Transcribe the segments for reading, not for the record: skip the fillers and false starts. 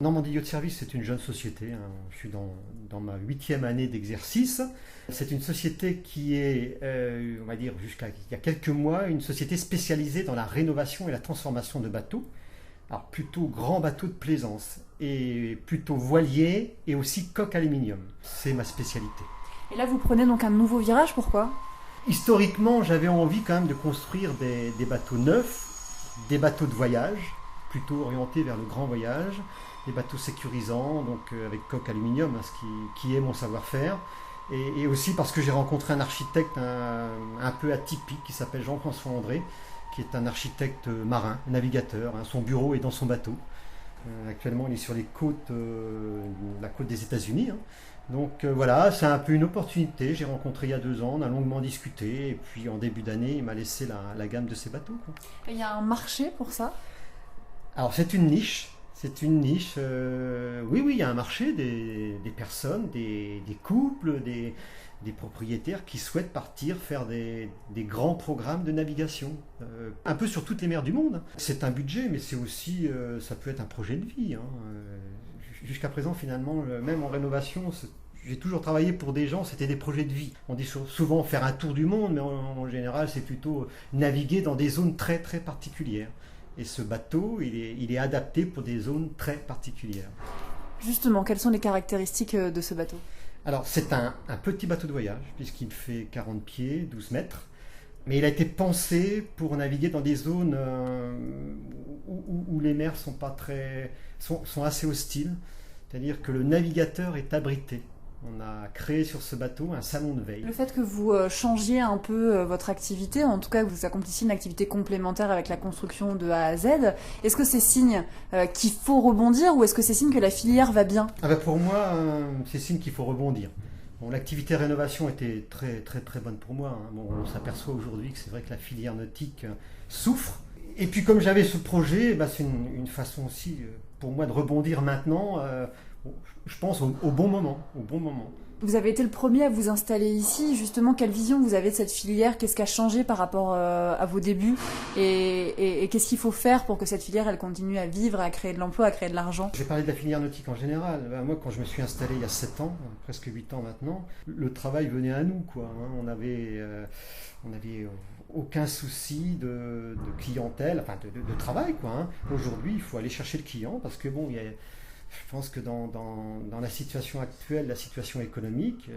Normandie Yacht Service, c'est une jeune société. Je suis dans ma 8e année d'exercice. C'est une société qui est, on va dire, jusqu'à il y a quelques mois, une société spécialisée dans la rénovation et la transformation de bateaux. Alors plutôt grands bateaux de plaisance et plutôt voiliers et aussi coque aluminium. C'est ma spécialité. Et là, vous prenez donc un nouveau virage, pourquoi ? Historiquement, j'avais envie quand même de construire des bateaux neufs, des bateaux de voyage, plutôt orientés vers le grand voyage, des bateaux sécurisants, donc avec coque aluminium, ce qui est mon savoir-faire. Et aussi parce que j'ai rencontré un architecte un peu atypique qui s'appelle Jean-François André, qui est un architecte marin, navigateur. Son bureau est dans son bateau. Actuellement, il est sur les côtes, la côte des États-Unis. Donc voilà, c'est un peu une opportunité. J'ai rencontré il y a 2 ans, on a longuement discuté, et puis en début d'année, il m'a laissé la gamme de ses bateaux. Il y a un marché pour ça ? Alors c'est une niche. Oui, il y a un marché des personnes, des couples, des propriétaires qui souhaitent partir faire des grands programmes de navigation, un peu sur toutes les mers du monde. C'est un budget, mais c'est aussi, ça peut être un projet de vie. Jusqu'à présent, finalement, même en rénovation, j'ai toujours travaillé pour des gens, c'était des projets de vie. On dit souvent faire un tour du monde, mais en général, c'est plutôt naviguer dans des zones très, très particulières. Et ce bateau, il est adapté pour des zones très particulières. Justement, quelles sont les caractéristiques de ce bateau ? Alors, c'est un petit bateau de voyage, puisqu'il fait 40 pieds, 12 mètres. Mais il a été pensé pour naviguer dans des zones où les mers sont assez hostiles. C'est-à-dire que le navigateur est abrité. On a créé sur ce bateau un salon de veille. Le fait que vous changiez un peu votre activité, en tout cas que vous accomplissiez une activité complémentaire avec la construction de A à Z, est-ce que c'est signe qu'il faut rebondir ou est-ce que c'est signe que la filière va bien ? Pour moi, c'est signe qu'il faut rebondir. Bon, l'activité rénovation était très très très bonne pour moi. On s'aperçoit aujourd'hui que c'est vrai que la filière nautique souffre. Et puis comme j'avais ce projet, c'est une façon aussi pour moi de rebondir maintenant. Je pense au bon moment. Vous avez été le premier à vous installer ici. Justement, quelle vision vous avez de cette filière ? Qu'est-ce qui a changé par rapport à vos débuts ? Et qu'est-ce qu'il faut faire pour que cette filière elle continue à vivre, à créer de l'emploi, à créer de l'argent ? Je vais parler de la filière nautique en général. Moi, quand je me suis installé il y a 7 ans, presque 8 ans maintenant, le travail venait à nous. On avait aucun souci de clientèle, enfin de travail. Aujourd'hui, il faut aller chercher le client parce que je pense que dans la situation actuelle, la situation économique,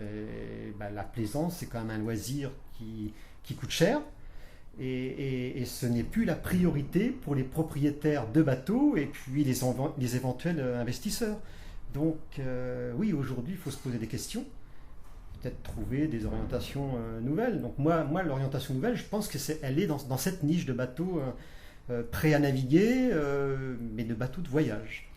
la plaisance, c'est quand même un loisir qui coûte cher. Et ce n'est plus la priorité pour les propriétaires de bateaux et puis les éventuels investisseurs. Donc oui, aujourd'hui, il faut se poser des questions, peut-être trouver des orientations nouvelles. Donc moi, l'orientation nouvelle, je pense qu'elle est dans cette niche de bateaux prêts à naviguer, mais de bateaux de voyage.